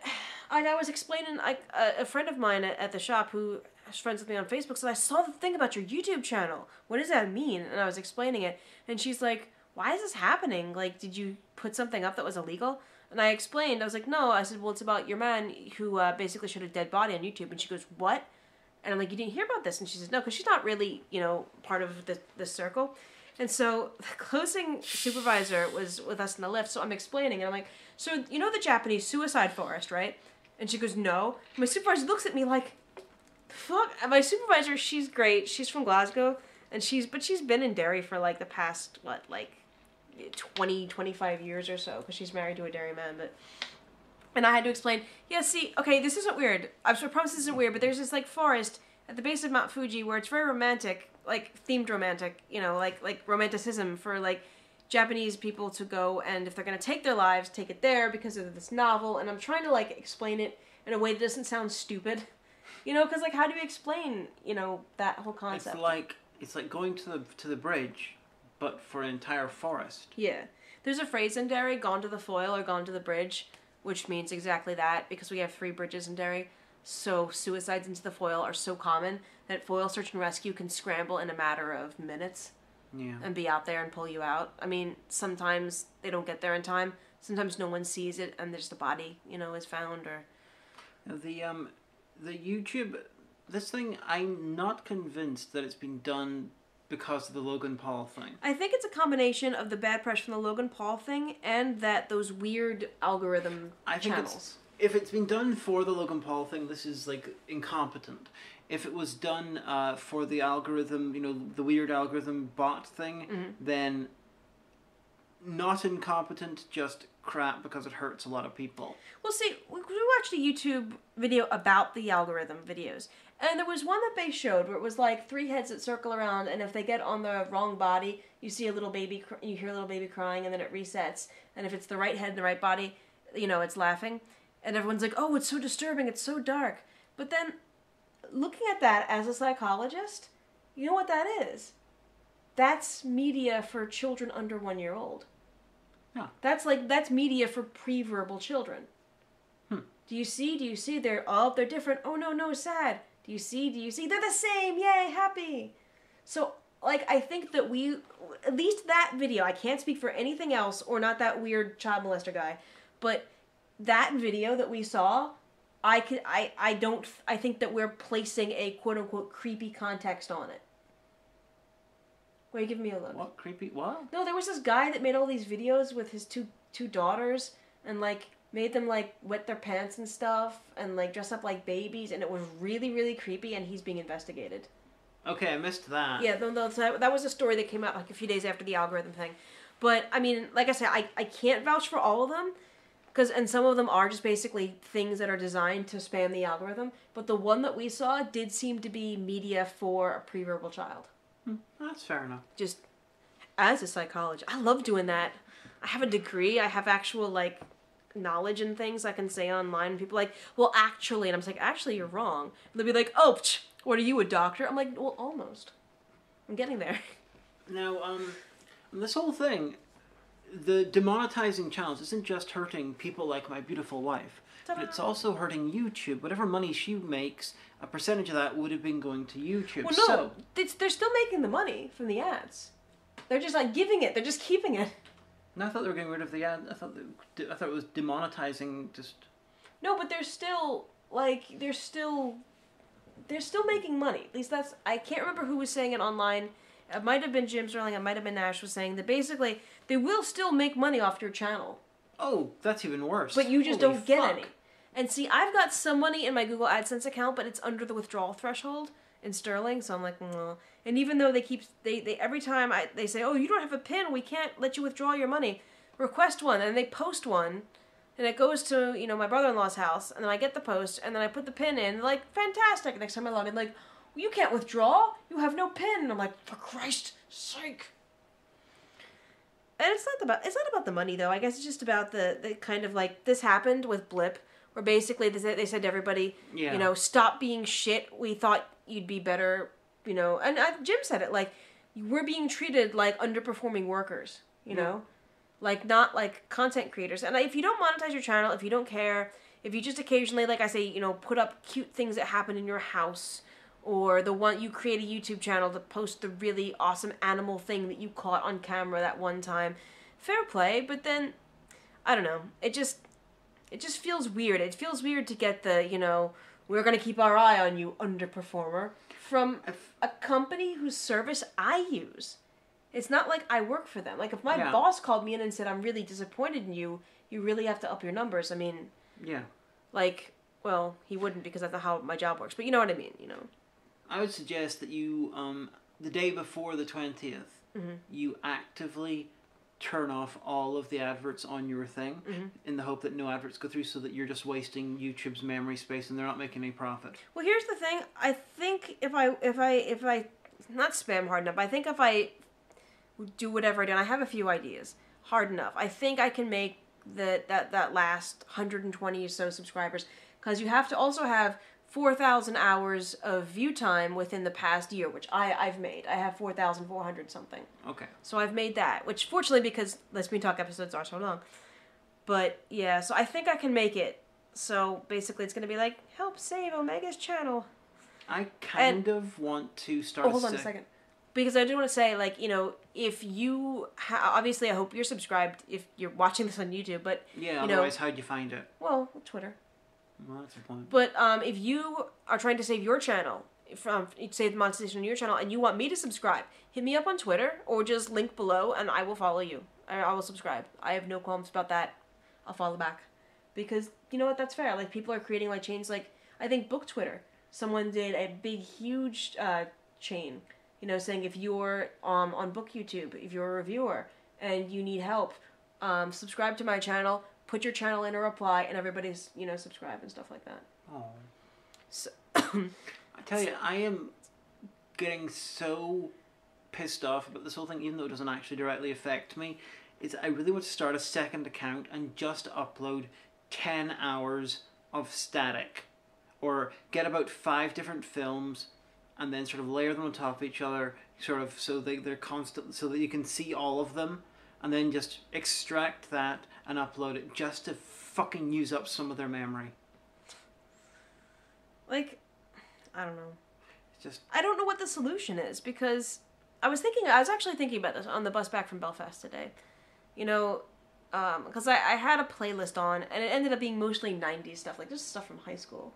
I was explaining, a friend of mine at the shop who is friends with me on Facebook said, I saw the thing about your YouTube channel. What does that mean? And I was explaining it, and she's like, why is this happening? Like, did you put something up that was illegal? And I explained, I was like, no. I said, well, it's about your man who basically showed a dead body on YouTube. And she goes, what? And I'm like, you didn't hear about this? And she says, no, because she's not really, you know, part of the circle. And so the closing supervisor was with us in the lift, so I'm explaining. And I'm like, so you know the Japanese suicide forest, right? And she goes, no. And my supervisor looks at me like, fuck. And my supervisor, she's great. She's from Glasgow. And she's been in Derry for like the past, 20, 25 years or so, because she's married to a dairyman, and I had to explain, yeah, see, okay, this isn't weird. I promise this isn't weird, but there's this, like, forest at the base of Mount Fuji where it's very romantic, like, themed romantic, you know, like romanticism for, like, Japanese people to go, and if they're gonna take their lives, take it there because of this novel, and I'm trying to, like, explain it in a way that doesn't sound stupid, you know, because, like, how do you explain, you know, that whole concept? It's like going to the bridge, but for an entire forest. Yeah. There's a phrase in Derry, gone to the foil or gone to the bridge, which means exactly that, because we have 3 bridges in Derry. So suicides into the foil are so common that foil search and rescue can scramble in a matter of minutes. Yeah. And be out there and pull you out. I mean, sometimes they don't get there in time. Sometimes no one sees it and there's the body, you know, is found or... The YouTube... This thing, I'm not convinced that it's been done because of the Logan Paul thing. I think it's a combination of the bad press from the Logan Paul thing and that those weird algorithm channels. If it's been done for the Logan Paul thing, this is, like, incompetent. If it was done for the algorithm, you know, the weird algorithm bot thing, then not incompetent, just crap because it hurts a lot of people. Well, see, we watched a YouTube video about the algorithm videos, and there was one that they showed where it was like 3 heads that circle around, and if they get on the wrong body, you see a little baby, you hear a little baby crying, and then it resets. And if it's the right head and the right body, you know, it's laughing. And everyone's like, oh, it's so disturbing, it's so dark. But then, looking at that as a psychologist, you know what that is? That's media for children under 1 year old. Yeah. That's media for pre-verbal children. Do you see? They're different. Oh, no, sad. Do you see? They're the same. Yay, happy. So, like, I think that at least that video, I can't speak for anything else, or not that weird child molester guy, but that video that we saw, I think that we're placing a quote-unquote creepy context on it. Why are you giving me a look? What? Creepy? What? No, there was this guy that made all these videos with his two daughters, and, like, made them, like, wet their pants and stuff, and, like, dress up like babies, and it was really, really creepy, and he's being investigated. Okay, I missed that. Yeah, that was a story that came out, like, a few days after the algorithm thing. But, I mean, like I said, I can't vouch for all of them, and some of them are just basically things that are designed to spam the algorithm, but the one that we saw did seem to be media for a pre-verbal child. That's fair enough. Just, as a psychologist, I love doing that. I have a degree, I have actual, like, knowledge and things I can say online, and people are like, well, actually, and I'm just like, actually, you're wrong. And they'll be like, oh, what are you, a doctor? I'm like, well, almost. I'm getting there. Now, this whole thing, the demonetizing channels isn't just hurting people like my beautiful wife, but it's also hurting YouTube. Whatever money she makes, a percentage of that would have been going to YouTube. Well, no, they're still making the money from the ads. They're just like giving it. They're just keeping it. No, I thought they were getting rid of the ad. I thought it was demonetizing. Just no, but they're still making money. At least I can't remember who was saying it online. It might have been Jim Sterling. It might have been Nash was saying that basically they will still make money off your channel. Oh, that's even worse. But you just don't get any. And see, I've got some money in my Google AdSense account, but it's under the withdrawal threshold in sterling, so I'm like, no. And even though they every time they say, oh, you don't have a PIN, we can't let you withdraw your money. Request one, and they post one, and it goes to, my brother-in-law's house, and then I get the post, and then I put the PIN in, like, fantastic. Next time I log in, like, well, you can't withdraw, you have no PIN. And I'm like, for Christ's sake. And it's not about the money, though. I guess it's just about the kind of, like, this happened with Blip, where basically they said to everybody, stop being shit. We thought you'd be better, and Jim said it, like, we're being treated like underperforming workers, know? Like, not like content creators. And if you don't monetize your channel, if you don't care, if you just occasionally, like I say, put up cute things that happen in your house, or you create a YouTube channel to post the really awesome animal thing that you caught on camera that one time, fair play. But then, I don't know, it just feels weird. It feels weird to get the, we're going to keep our eye on you, underperformer, from a company whose service I use. It's not like I work for them. Like, if my boss called me in and said, I'm really disappointed in you, you really have to up your numbers. I mean... Yeah. Like, well, he wouldn't because that's not how my job works. But you know what I mean, I would suggest that you, the day before the 20th, you actively turn off all of the adverts on your thing in the hope that no adverts go through, so that you're just wasting YouTube's memory space and they're not making any profit. Well, here's the thing. I think if I not spam hard enough, I think if I do whatever I do, and I have a few ideas, hard enough, I think I can make that last 120 or so subscribers, because you have to also have 4,000 hours of view time within the past year, which I've made. I have 4,400 something. Okay. So I've made that, which fortunately, because Lesbian Talk episodes are so long. But yeah, so I think I can make it. So basically it's going to be like, help save Omega's channel. I kind of want to start hold on a second. Because I do want to say, like, if you... obviously, I hope you're subscribed if you're watching this on YouTube, but... Yeah, otherwise, how'd you find it? Well, Twitter. Well, that's the point. But if you are trying to save your channel, save the monetization on your channel, and you want me to subscribe, hit me up on Twitter, or just link below, and I will follow you. I will subscribe. I have no qualms about that. I'll follow back. Because, you know what, that's fair. Like, people are creating, like, chains, like, I think Book Twitter. Someone did a big, huge chain, saying if you're on Book YouTube, if you're a reviewer, and you need help, subscribe to my channel, put your channel in a reply, and everybody's, subscribe and stuff like that. Oh. So, I tell you, I am getting so pissed off about this whole thing, even though it doesn't actually directly affect me. I really want to start a second account and just upload 10 hours of static. Or get about 5 different films and then sort of layer them on top of each other, sort of so they're constant, so that you can see all of them, and then just extract that and upload it just to fucking use up some of their memory. Like, I don't know. just... I don't know what the solution is, because I was actually thinking about this on the bus back from Belfast today. You know, because I had a playlist on, and it ended up being mostly 90s stuff, like just stuff from high school.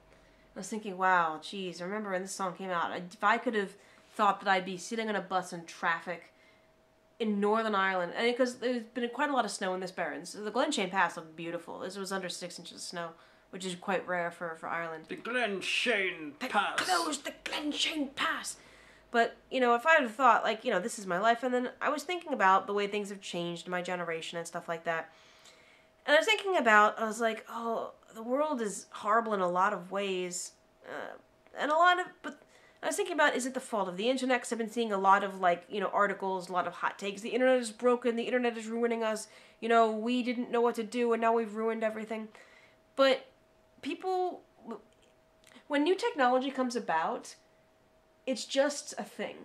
I was thinking, wow, geez, I remember when this song came out, if I could have thought that I'd be sitting on a bus in traffic in Northern Ireland, and because there's been quite a lot of snow in this Barrens. The Glenshane Pass looked beautiful. This was under 6 inches of snow, which is quite rare for Ireland. The Glenshane Pass! Close the Glenshane Pass! But, you know, if I had thought, like, you know, this is my life, and then I was thinking about the way things have changed in my generation and stuff like that. And I was thinking about, I was like, oh, the world is horrible in a lot of ways. But I was thinking about, is it the fault of the internet? Because I've been seeing a lot of, like, you know, articles, a lot of hot takes. The internet is broken, the internet is ruining us. You know, we didn't know what to do, and now we've ruined everything. But people, when new technology comes about, it's just a thing.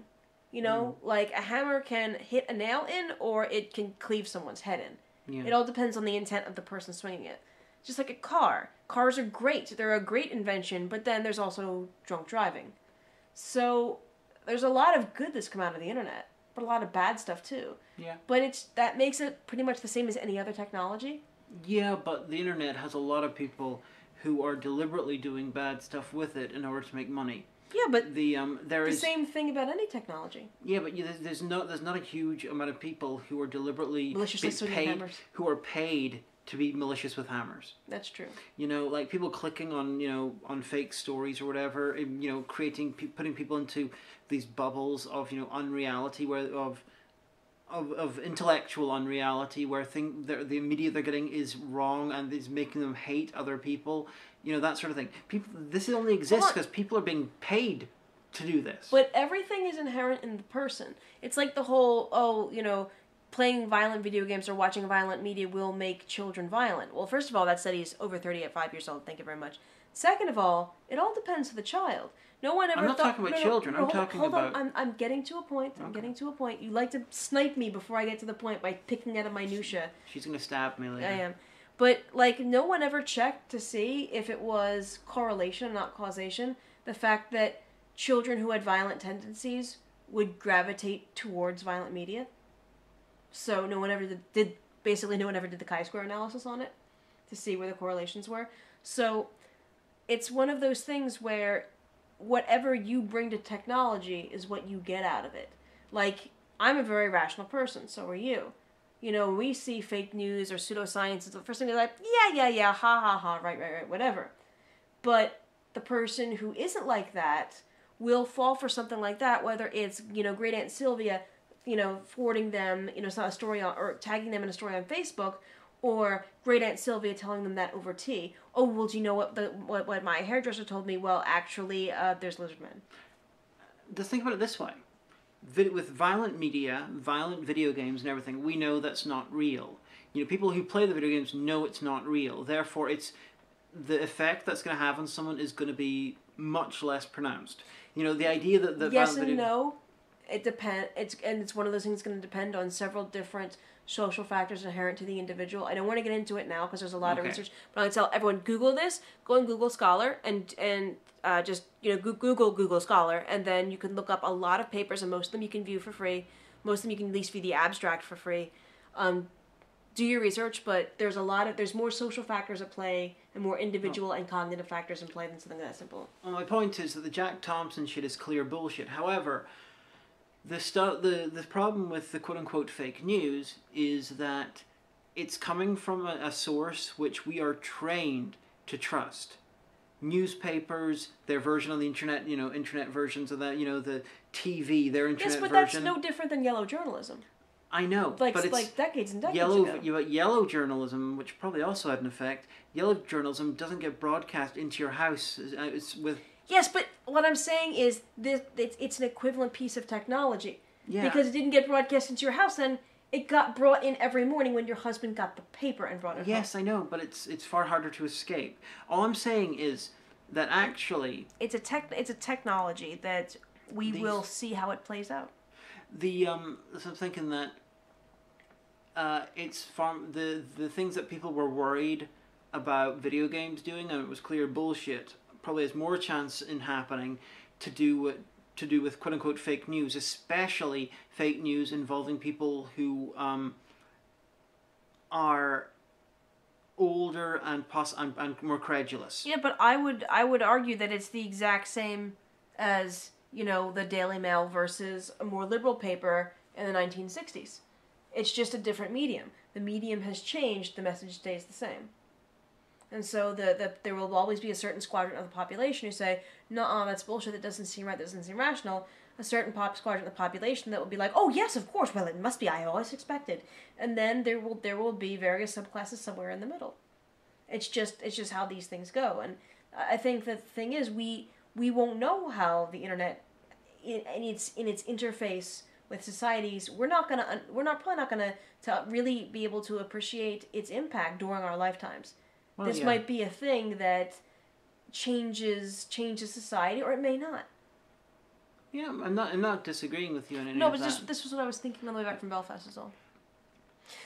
You know, like a hammer can hit a nail in, or it can cleave someone's head in. Yeah. It all depends on the intent of the person swinging it. Just like a car. Cars are great. They're a great invention, but then there's also drunk driving. So there's a lot of good that's come out of the internet, but a lot of bad stuff too. Yeah. But that makes it pretty much the same as any other technology. Yeah, but the internet has a lot of people who are deliberately doing bad stuff with it in order to make money. Yeah, but there is the same thing about any technology. Yeah, but there's not a huge amount of people who are deliberately maliciously swinging hammers, who are paid to be malicious with hammers. That's true. You know, like people clicking on, you know, on fake stories or whatever, you know, putting people into these bubbles of, you know, unreality, of intellectual unreality, where the media they're getting is wrong and is making them hate other people. You know, that sort of thing. This only exists because people are being paid to do this. But everything is inherent in the person. It's like the whole, you know, playing violent video games or watching violent media will make children violent. Well, first of all, that study is over 30 at 5 years old. Thank you very much. Second of all, it all depends on the child. No one ever I'm not talking about children. I'm talking about... Hold on. I'm getting to a point. I'm getting to a point. You like to snipe me before I get to the point by picking at a minutia. She's going to stab me later. I am. But, like, no one ever checked to see if it was correlation, not causation. The fact that children who had violent tendencies would gravitate towards violent media. So no one ever did no one ever did the chi-square analysis on it to see where the correlations were. So it's one of those things where whatever you bring to technology is what you get out of it. Like, I'm a very rational person, so are you. You know, we see fake news or pseudoscience, the first thing they're like, yeah, ha, right, whatever. But the person who isn't like that will fall for something like that, whether it's, you know, Great Aunt Sylvia, you know, forwarding them, you know, a story or tagging them in a story on Facebook, or Great Aunt Sylvia telling them that over tea. Oh, well, do you know what my hairdresser told me? Well, actually, there's lizard men. Just think about it this way. With violent media, violent video games and everything, we know that's not real. You know, people who play the video games know it's not real. Therefore, the effect that's going to have on someone is going to be much less pronounced. You know, the idea that yes and no, it depends. It's one of those things that's going to depend on several different social factors inherent to the individual. I don't want to get into it now because there's a lot of research, but I'm going to tell everyone, Google this, go on Google Scholar, and just, you know, Google Scholar, and then you can look up a lot of papers, and most of them you can view for free. Most of them you can at least view the abstract for free. Do your research, but there's more social factors at play and more individual and cognitive factors in play than something that simple. Well, my point is that the Jack Thompson shit is clear bullshit. However, the problem with the quote-unquote fake news is that it's coming from a source which we are trained to trust. Newspapers, their version of the internet, you know, internet versions of that, you know, the TV, their internet version. Yes, but that's no different than yellow journalism. I know, but it's like decades and decades ago. Yellow journalism, which probably also had an effect. Yellow journalism doesn't get broadcast into your house. It's with... Yes, but what I'm saying is it's an equivalent piece of technology. Yeah. Because it didn't get broadcast into your house, then it got brought in every morning when your husband got the paper and brought it home. Yes, I know, but it's far harder to escape. All I'm saying is that actually... It's a technology that we will see how it plays out. So I'm thinking that it's from the things that people were worried about video games doing, and it was clear bullshit, probably has more chance in happening to to do with quote-unquote fake news, especially fake news involving people who are older and more credulous. Yeah, but I would argue that it's the exact same as, you know, the Daily Mail versus a more liberal paper in the 1960s. It's just a different medium. The medium has changed, the message stays the same. And so there will always be a certain squadron of the population who say, "No, that's bullshit, that doesn't seem right, that doesn't seem rational." A certain squadron of the population that will be like, "Oh yes, of course, well it must be, I always expected." And then there will be various subclasses somewhere in the middle. It's just how these things go. And I think that the thing is, we won't know how the internet in its interface with societies, we're probably not gonna to really be able to appreciate its impact during our lifetimes. Well, this might be a thing that changes society, or it may not. Yeah, I'm not disagreeing with you on any of that. No, but this was what I was thinking on the way back from Belfast is all.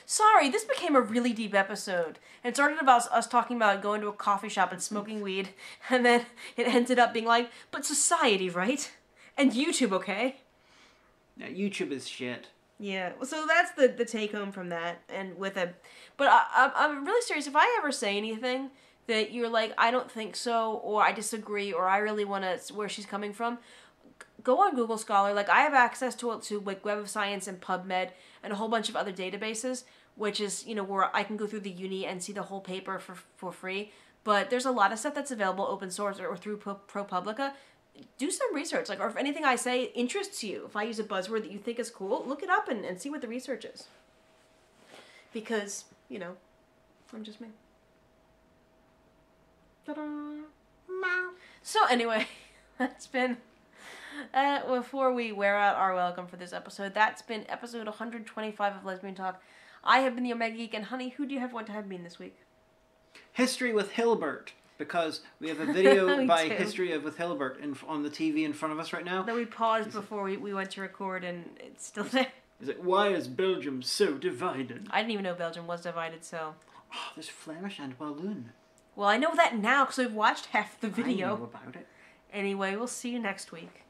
Sorry, this became a really deep episode. It started about us talking about going to a coffee shop and smoking weed, and then it ended up being like, but society, right? And YouTube, okay? Yeah, YouTube is shit. Yeah, so that's the take home from that, but I'm really serious. If I ever say anything that you're like, I don't think so, or I disagree, or I really want to where she's coming from, go on Google Scholar. Like, I have access to like Web of Science and PubMed and a whole bunch of other databases, which is, you know, where I can go through the uni and see the whole paper for free. But there's a lot of stuff that's available open source or through ProPublica. Do some research, like, or if anything I say interests you, if I use a buzzword that you think is cool, look it up and see what the research is. Because, you know, I'm just me. Ta-da! So anyway, that's been, before we wear out our welcome for this episode, that's been episode 125 of Lesbian Talk. I have been the Omega Geek, and honey, who do you want to have been this week? History with Hilbert. Because we have a video by History with Hilbert on the TV in front of us right now. That we paused before we went to record, and it's still there. Is it, why is Belgium so divided? I didn't even know Belgium was divided, so... Oh, there's Flemish and Walloon. Well, I know that now, because I've watched half the video. I know about it. Anyway, we'll see you next week.